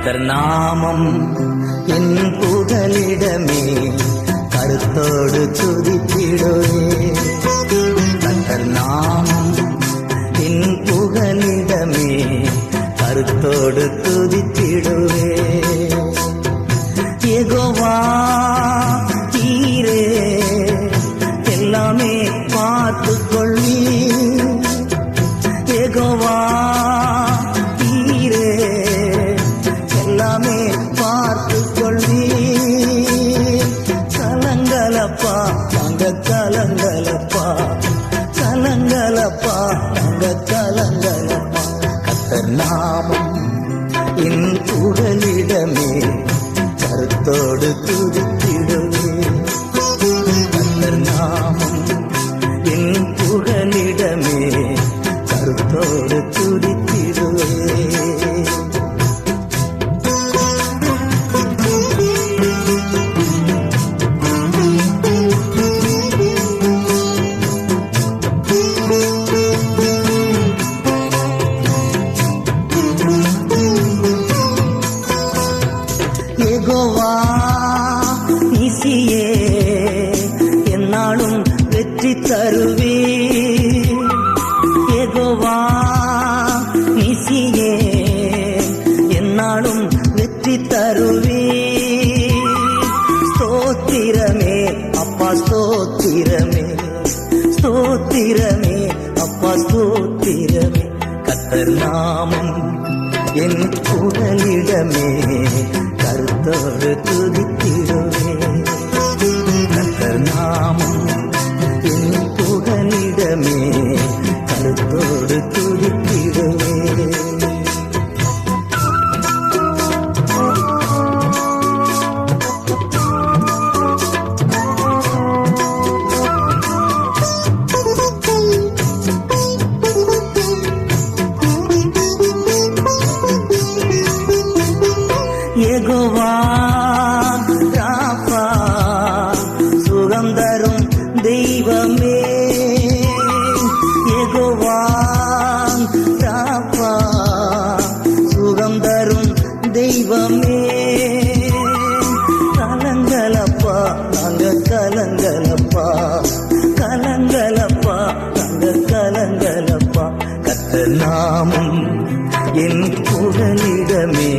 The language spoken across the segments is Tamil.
கர்த்தர் நாமம் என் புகலிடமே, கருத்தோடு துதித்திடுவே. கர்த்தர் நாமம் என் புகலிடமே, கருத்தோடு துதித்திடுவே. யெகோவா நீரே எல்லாமே பார்த்துக் கொள்ளி. யெகோவா நீரே எல்லாமே பார்த்துக் கொள்ளி. கலங்கலப்பா அங்க கலங்கலப்பா, கலங்கலப்பா அங்க கலங்கலப்பா. கர்த்தர் நாமம் என் புகலிடமே, கருத்தோடு துதித்திடுவே. கர்த்தர் நாமம் என் புகலிடமே, கருத்தோடு துதித்திடுவே. யெகோவா நீசியே என்னாலும் வெற்றி தருவே. யெகோவா நீசியே என்னாலும் வெற்றி தருவே. ஸ்தோத்திரமே அப்பா ஸ்தோத்திரமே, ஸ்தோத்திரமே அப்பா ஸ்தோத்திரமே. கர்த்தர் நாமம் என் புகலிடமே, கருத்தோடு துதித்திடுவே. கர்த்தர் நாமம் என் புகலிடமே, கருத்தோடு துதித்திடுவே. யெகோவா ராபா சுகம் தரும் தெய்வமே. யெகோவா ராபா சுகம் தரும் தெய்வமே. கலங்கலப்பா நாங்க கலங்கலப்பா, கலங்கலப்பா நாங்க கலங்கலப்பா. கர்த்தர் நாமம் என் புகலிடமே,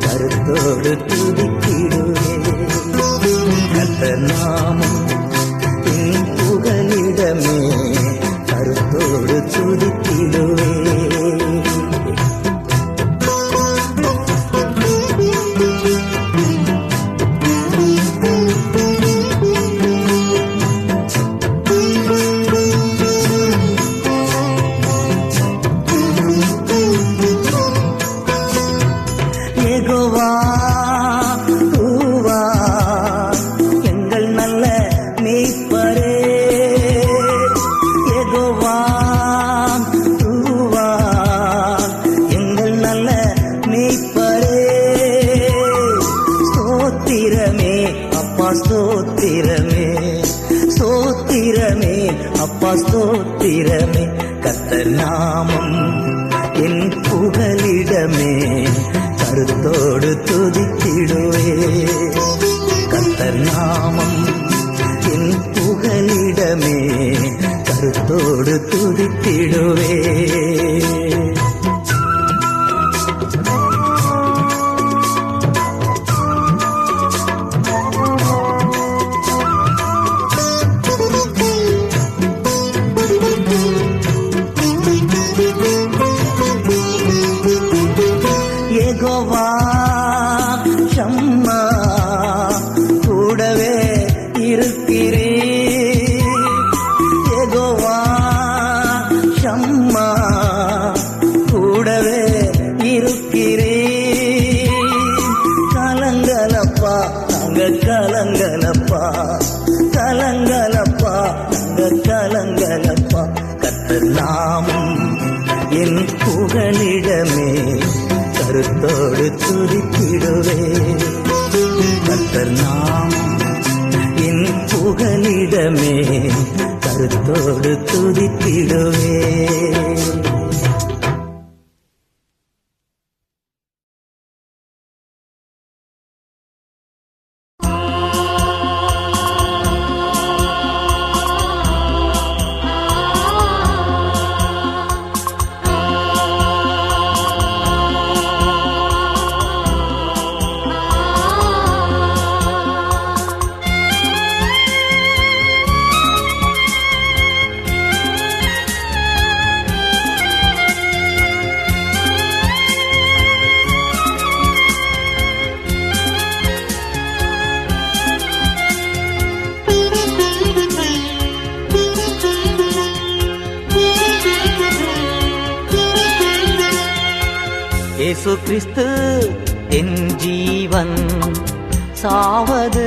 கருத்தோடு துதித்திடுவே. கர்த்தர் நாமம் என் புகலிடமே, கருத்தோடு துதித்திடுவே. யெகோவா தூவா எங்கள் நல்ல மேய்ப்பரே. யெகோவா தூவா எங்கள் நல்ல மேய்ப்பரே. ஸ்தோத்திரமே அப்பா ஸ்தோத்திரமே, ஸ்தோத்திரமே அப்பா ஸ்தோத்திரமே. கர்த்தர் நாமம் என் புகலிடமே, கருத்தோடு துதித்திடுவே. கர்த்தர் நாமம் என் புகலிடமே, கருத்தோடு துதித்திடுவே. யெகோவா ஷம்மா கூடவே இருக்கிறே. யெகோவா ஷம்மா கூடவே இருக்கிறே. கலங்கலப்பா நாங்க கலங்கலப்பா, கலங்கலப்பா நாங்க கலங்கலப்பா. கர்த்தர் நாமம் என் புகலிடமே, கருத்தோடு துதித்திடுவே. கர்த்தர் நாமம் என் புகலிடமே, கருத்தோடு துதித்திடுவே. இயேசு கிறிஸ்து என் ஜீவன், சாவது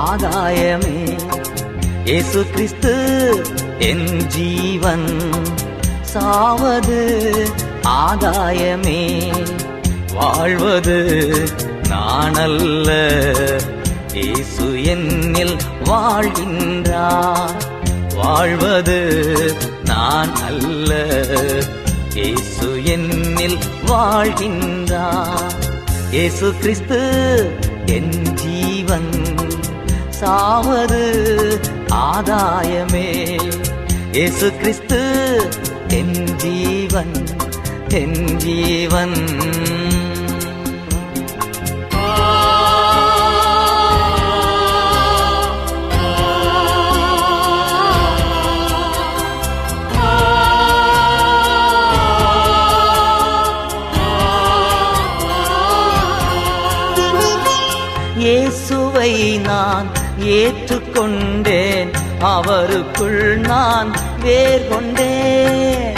ஆதாயமே. இயேசு கிறிஸ்து என் ஜீவன், சாவது ஆதாயமே. வாழ்வது நானல்ல, இயேசு என்னில் வாழ்கின்றார். வாழ்வது நான் அல்ல, இயேசு என்னில் வாழ்கின்றார். இயேசு கிறிஸ்து என் ஜீவன், சாவது ஆதாயமே. இயேசு கிறிஸ்து என் ஜீவன், என் ஜீவன். இயேசுவை நான் ஏற்றுக்கொண்டேன், அவருக்குள் நான் வேர் கொண்டேன்.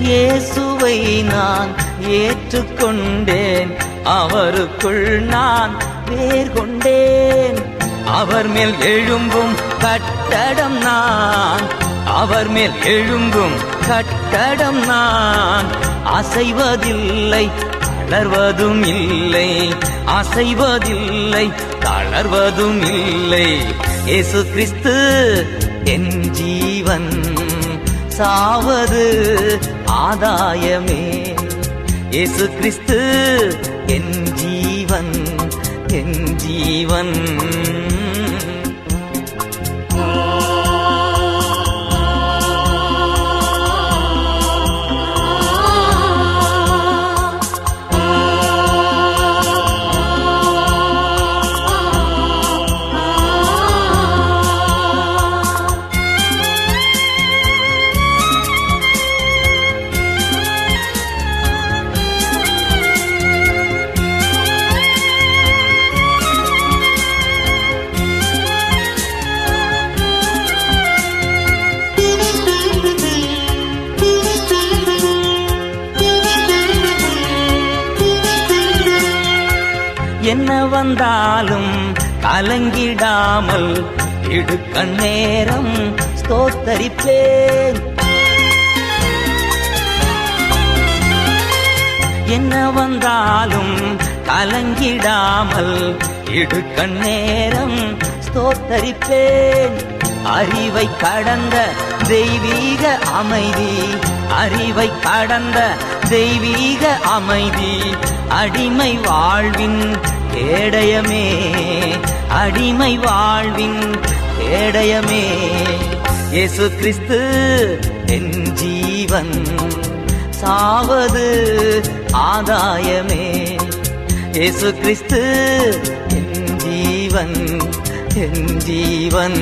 இயேசுவை நான் ஏற்றுக்கொண்டேன், அவருக்குள் நான் வேர் கொண்டேன். அவர் மேல் எழும்பும் கட்டடம் நான், அவர் மேல் எழும்பும் கட்டடம் நான். அசைவதில்லை, தளர்வதும் இல்லை, அசைவதில்லை, தளர்வதும் இல்லை. இயேசு கிறிஸ்து என் ஜீவன், சாவது ஆதாயமே. இயேசு கிறிஸ்து என் ஜீவன், என் ஜீவன். என்ன வந்தாலும் கலங்கிடாமல் இடுக்கண் நேரம் ஸ்தோத்தரிப்பேன். என்ன வந்தாலும் கலங்கிடாமல் இடுக்கண் நேரம் ஸ்தோத்தரிப்பேன். அறிவை கடந்த தெய்வீக அமைதி, அறிவை கடந்த தெய்வீக அமைதி. அடிமை வாழ்வின் கேடயமே, அடிமை வாழ்வின் கேடயமே. இயேசு கிறிஸ்து என் ஜீவன், சாவது ஆதாயமே. இயேசு கிறிஸ்து என் ஜீவன், என் ஜீவன்.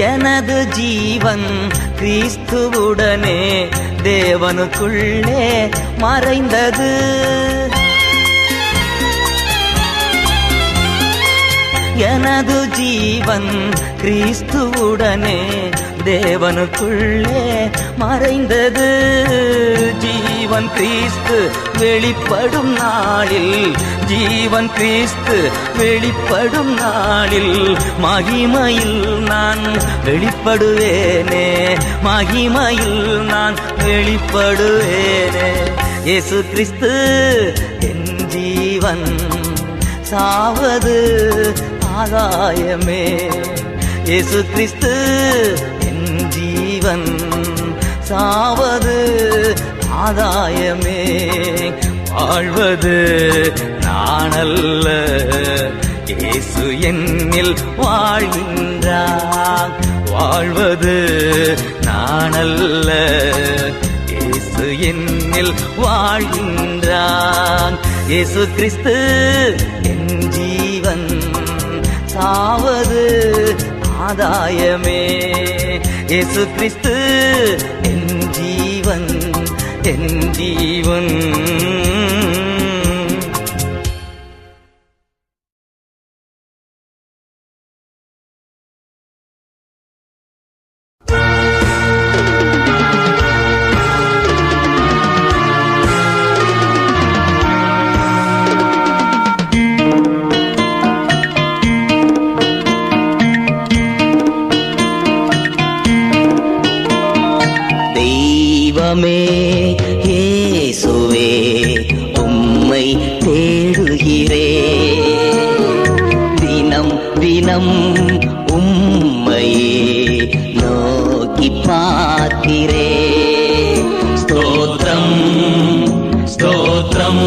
எனது ஜீவன் கிறிஸ்துவுடனே தேவனுக்குள்ளே மறைந்தது. எனது ஜீவன் கிறிஸ்துவுடனே தேவனுக்குள்ளே மறைந்தது. ஜீவன் கிறிஸ்து வெளிப்படும் நாளில், ஜீவன் கிறிஸ்து வெளிப்படும் நாளில் மகிமையில் நான் வெளிப்படுவேனே, மகிமையில் நான் வெளிப்படுவேனே. இயேசு கிறிஸ்து என் ஜீவன், சாவது ஆதாயமே. இயேசு கிறிஸ்து என் ஜீவன், சாவது ஆதாயமே. வாழ்வது நானல்ல, இயேசு என்னில் வாழ்கின்றார். வாழ்வது நானல்ல, இயேசு என்னில் வாழ்கின்றார். இயேசு கிறிஸ்து என் ஜீவன், சாவது ஆதாயமே. இயேசு கிறிஸ்து என் ஜீவன், என் ஜீவன். தெய்வமே இயேசுவே உம்மை தேடுகிறே, தினம் தினம் உம்மையே நோக்கி பார்க்கிறே. ஸ்தோத்திரம் ஸ்தோத்திரம்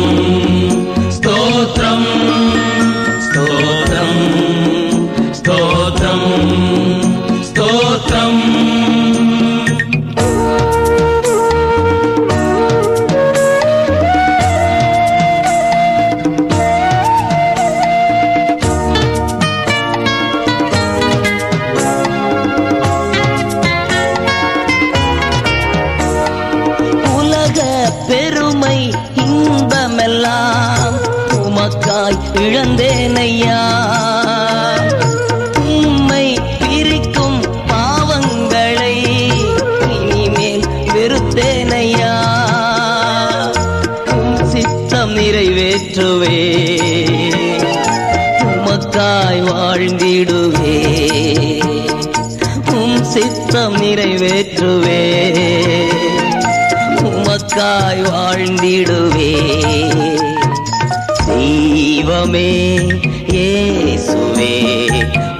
ஸ்தோத்திரம் ஸ்தோத்திரம் ஸ்தோத்திரம் ஸ்தோத்திரம். பெருமை இன்பமெல்லாம் உமக்காய் இழந்தேனையா, உம்மை பிரிக்கும் பாவங்களை இனிமேல் வெறுத்தேனையா. உம் சித்தம் நிறைவேற்றுவே, உமக்காய் வாழ்ந்திடுவே, உம் சித்தம் நிறைவேற்றுவே, உமக்காய் வாழ்ந்திடுவே. தெய்வமே இயேசுவே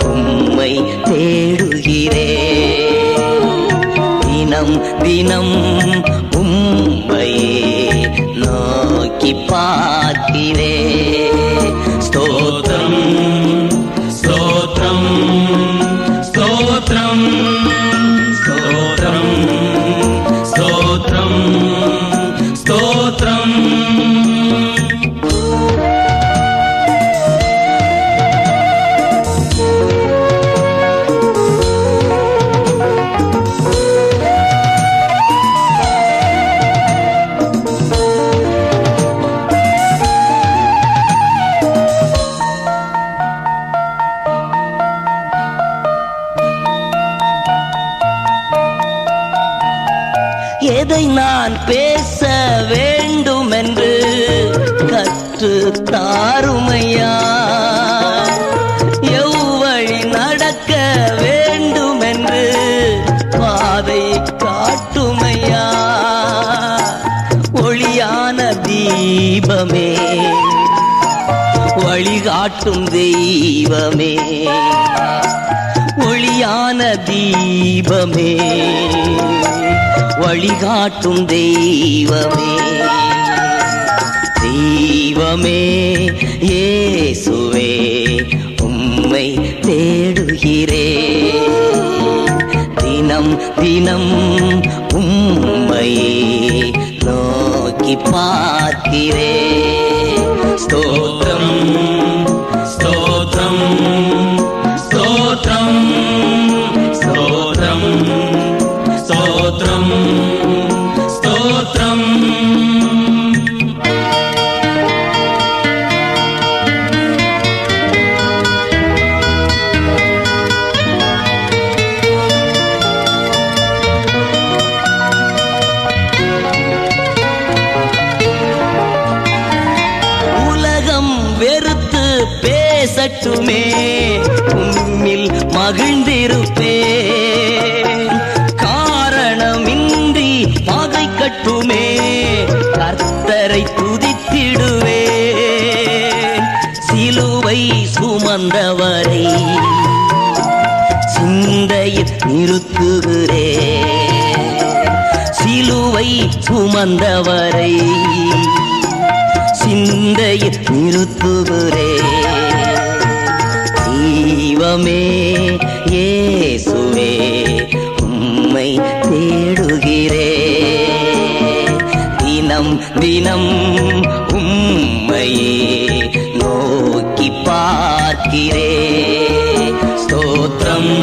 உம்மை தேடுகிறே, தினம் தினம் உம்மையே நோக்கி பார்க்கிறே. ஸ்தோத்திரம் ஸ்தோத்திரம் ஸ்தோத்திரம் ஸ்தோத்திரம் ஸ்தோத்திரம் ஸ்தோத்திரம். எதை நான் பேச வேண்டும் என்று கற்று தாருமையா, எவ்வழி நடக்க வேண்டும் என்று பாதை காட்டுமையா. ஒளியான தீபமே வழிகாட்டும் தெய்வமே, ஒளியான தீபமே வழிகாட்டும் தெய்வமே. தெய்வமே இயேசுவே உம்மை தேடுகிறே, தினம் தினம் உம்மையே நோக்கி பார்க்கிறே. ஸ்தோத்திரம் ஸ்தோத்திரம் ஸ்தோத்திரம் ஸ்தோத்திரம் ஸ்தோத்திரம் ஸ்தோத்திரம். உலகம் வெறுத்து பேசட்டுமே, உம்மில் மகிழ்ந்திருப்பேன். காரணமின்றி பகை கட்டுமே, கர்த்தரை துதித்திடுவேன். சிலுவை சுமந்தவரை சிந்தையில் நிறுத்துகிறேன், சிலுவை சுமந்தவரை சிந்தையில் நிறுத்துகிறேன். தெய்வமே இயேசுவே உம்மை தேடுகிறே, தினம் தினம் உம்மையே நோக்கி பார்க்கிறே. ஸ்தோத்திரம்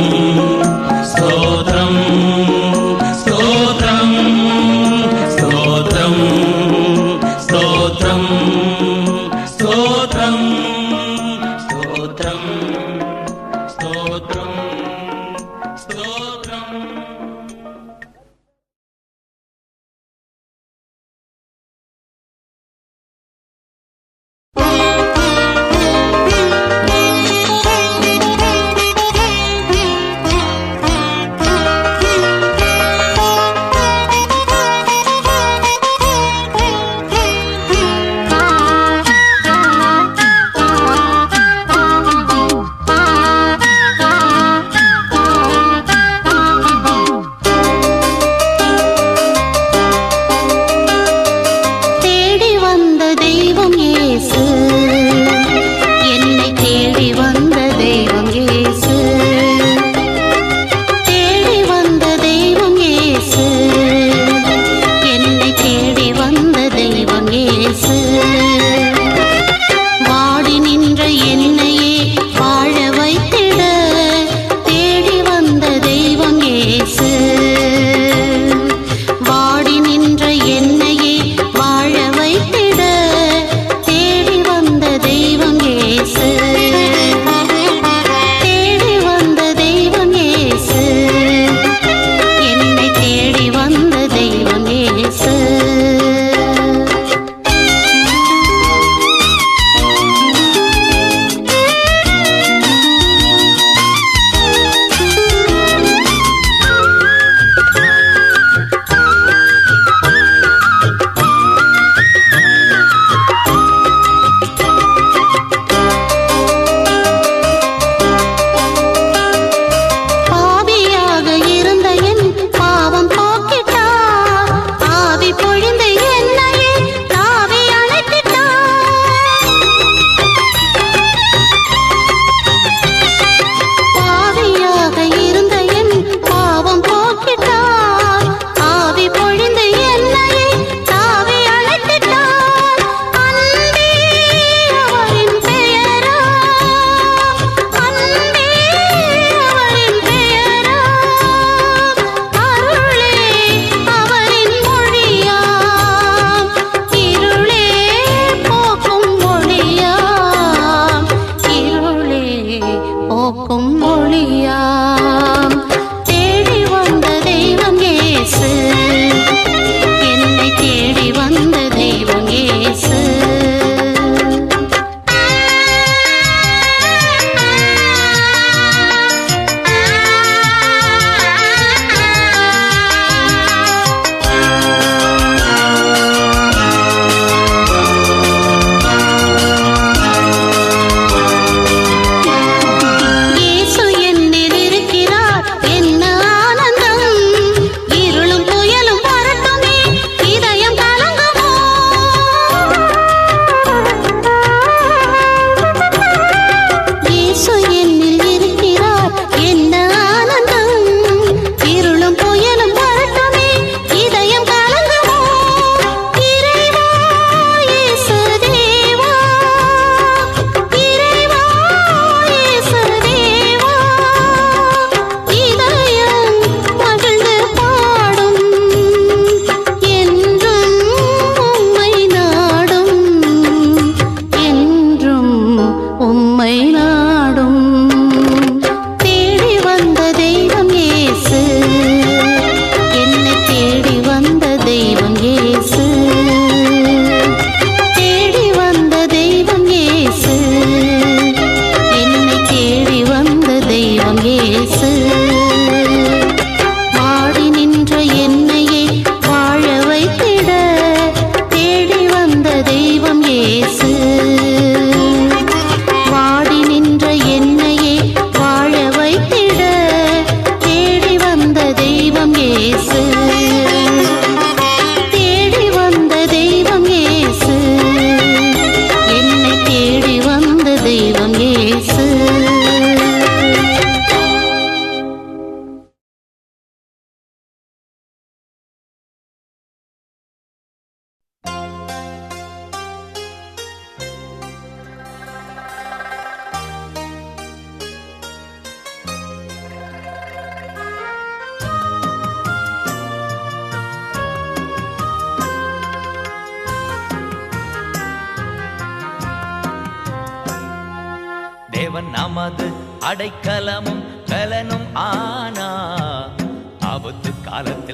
தேவன் நமது அடைக்கலமும் பலனும் ஆனா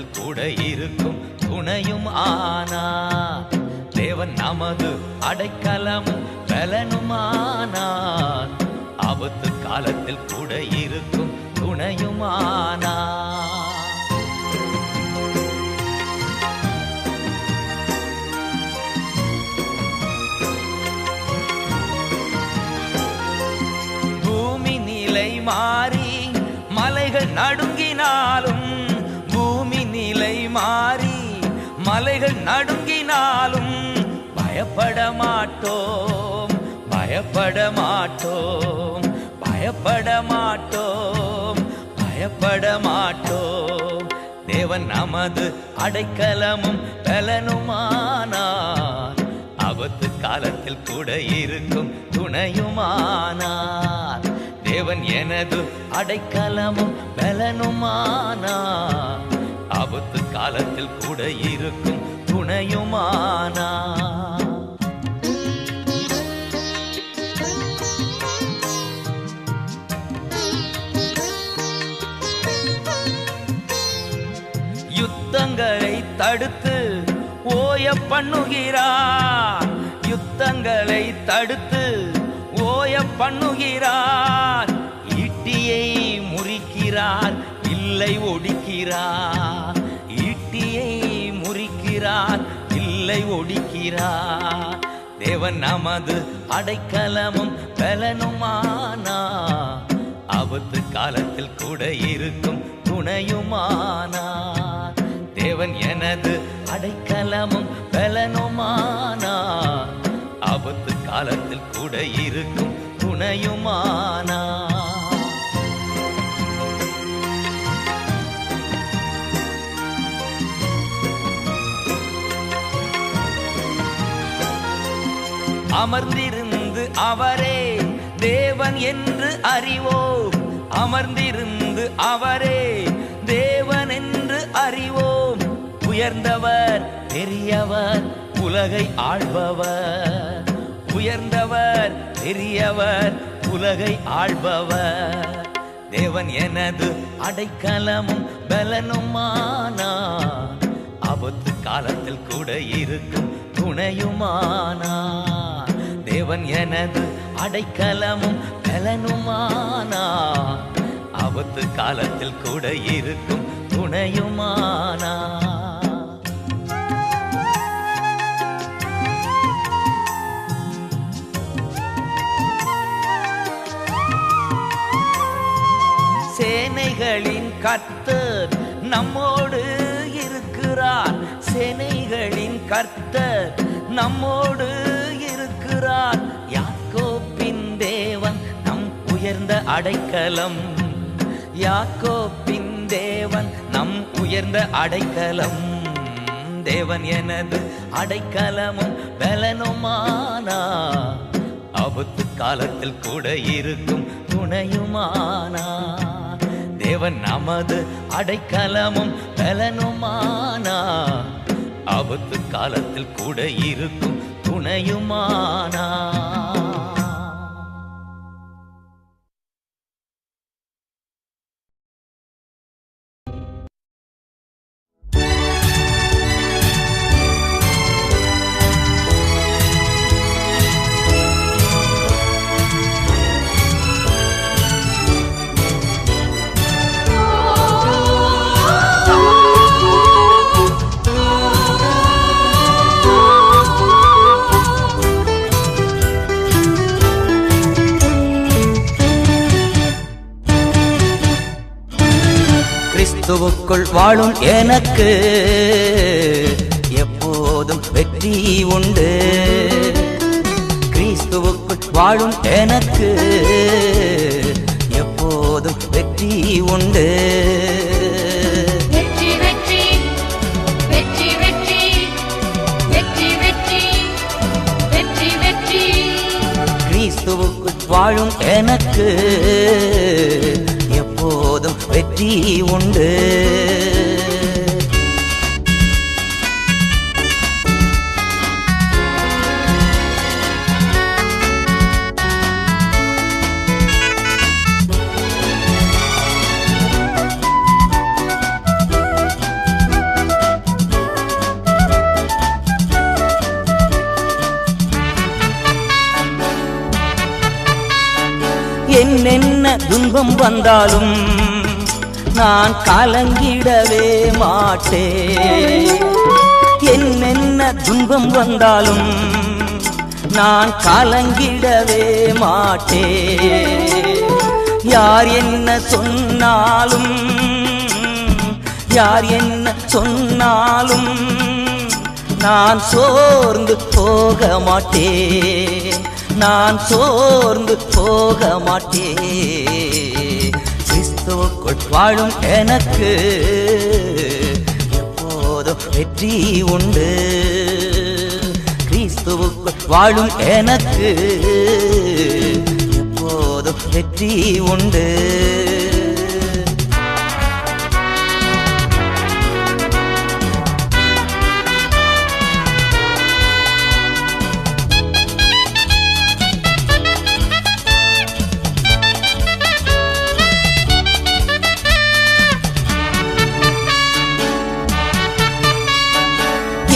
காலத்தில் கூட இருக்கும் துணையும் ஆனார். தேவன் நமது அடைக்கலமும் பலனுமானார். ஆபத்து காலத்தில் கூட இருக்கும் துணையுமானார். பூமி நிலை மாறி மலைகள் நடுங்கினாலும், பூமி நிலை மாறி மலைகள் நடுங்கினாலும் பயப்பட மாட்டோம், பயப்பட மாட்டோம், பயப்பட மாட்டோம், பயப்பட மாட்டோம். தேவன் நமது அடைக்கலமும் பலனுமானார். ஆபத்து காலத்தில் கூட இருக்கும் துணையுமானார். தேவன் எனது அடைக்கலமும் பலனுமானார். ஆபத்து காலத்தில் கூட இருக்கும் துணையுமானார். யுத்தங்களை தடுத்து ஓய பண்ணுகிறார், யுத்தங்களை தடுத்து ஓய பண்ணுகிறார். ஈட்டியை முறிக்கிறார், இல்லை ஒடிக்கிறார். ஈட்டியை முறிக்கிறார், இல்லை ஒடிக்கிறார். தேவன் நமது அடைக்கலமும் பலனுமானார். ஆபத்து காலத்தில் கூட இருக்கும் துணையுமானார். தேவன் எனது அடைக்கலமும் பலனுமானார். ஆபத்து காலத்தில் கூட இருக்கும் துணையுமானார். அமர்ந்திருந்து அவரே தேவன் என்று அறிவோம், அமர்ந்திருந்து அவரே தேவன் என்று அறிவோம். உயர்ந்தவர் பெரியவர் உலகை ஆள்பவர், உயர்ந்தவர் பெரியவர் உலகை ஆள்பவர். தேவன் எனது அடைக்கலமும் பலனுமானார். ஆபத்து காலத்தில் கூட இருக்கும் துணையுமானார். தேவன் எனது அடைக்கலமும் பலனுமானார். ஆபத்து காலத்தில் கூட இருக்கும் துணையுமானார். சேனைகளின் கர்த்தர் நம்மோடு இருக்கிறார், சேனைகளின் கர்த்தர் நம்மோடு இருக்கிறார். யாக்கோபின் தேவன் நம் உயர்ந்த அடைக்கலம், யாக்கோபின் தேவன் நம் உயர்ந்த அடைக்கலம். தேவன் எனது அடைக்கலமும் பலனுமானார். ஆபத்து காலத்தில் கூட இருக்கும் துணையுமானார். தேவன் நமது அடைக்கலமும் பலனுமானார். ஆபத்து காலத்தில் கூட இருக்கும் துணையுமானார். கிறிஸ்துவுக்குள் வாழும் எனக்கு எப்போதும் வெற்றி உண்டு. கிறிஸ்துவுக்குள் வாழும் எனக்கு எப்போதும் வெற்றி உண்டு. வெற்றி வெற்றி வெற்றி வெற்றி வெற்றி வெற்றி வெற்றி வெற்றி. கிறிஸ்துவுக்குள் வாழும் எனக்கு எப்போதும் வெற்றி உண்டு. துன்பம் வந்தாலும் நான் கலங்கிடவே மாட்டேன். என்னென்ன துன்பம் வந்தாலும் நான் கலங்கிடவே மாட்டேன். யார் என்ன சொன்னாலும் யார் என்ன சொன்னாலும் நான் சோர்ந்து போக மாட்டேன். நான் சோர்ந்து போக மாட்டேன். கிறிஸ்துவுக்குள் வாழும் எனக்கு எப்போதும் வெற்றி உண்டு. கிறிஸ்துவுக்குள் வாழும் எனக்கு எப்போதும் வெற்றி உண்டு.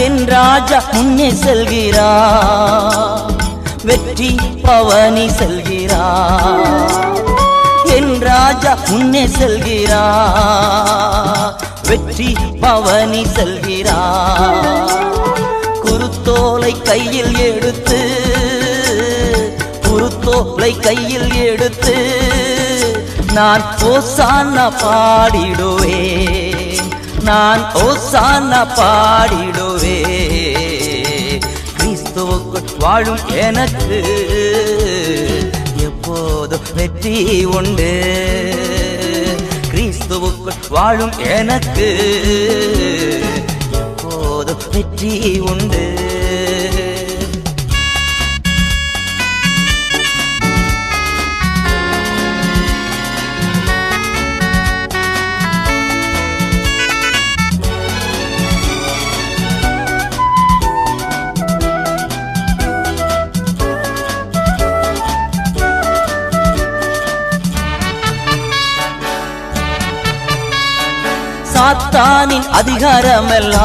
என் ராஜா முன்னே செல்கிறார், வெற்றி பவனி செல்கிறார். என் ராஜா முன்னே செல்கிறார், வெற்றி பவனி செல்கிறார். குருத்தோலை கையில் எடுத்து குருத்தோலை கையில் எடுத்து நான் ஓசானா பாடிடுவேன். நான் ஓசானா பாடிடுவே. கிறிஸ்துவுக்குள் வாழும் எனக்கு எப்போதும் வெற்றி உண்டு. கிறிஸ்துவுக்குள் வாழும் எனக்கு எப்போதும் வெற்றி உண்டு. சாத்தானின் அதிகாரமெல்லாம்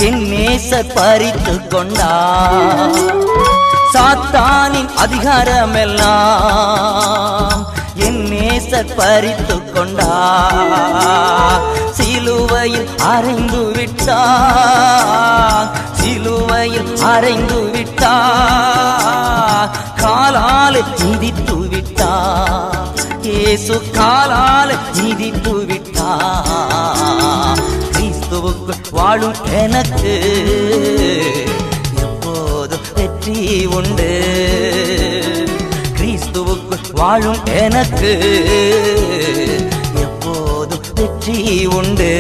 என் நேசர் பறித்து கொண்டார். சாத்தானின் அதிகாரமெல்லாம் என் நேசர் பறித்து கொண்டார். சிலுவையில் அறைந்து விட்டார், சிலுவையில் அறைந்து விட்டார். காலால் மிதித்து விட்டார், இயேசு காலால் மிதித்து விட்டார். கிறிஸ்துவுக்குள் வாழும் எனக்கு எப்போதும் வெற்றி உண்டு. கிறிஸ்துவுக்குள் வாழும் எனக்கு எப்போதும் வெற்றி உண்டு.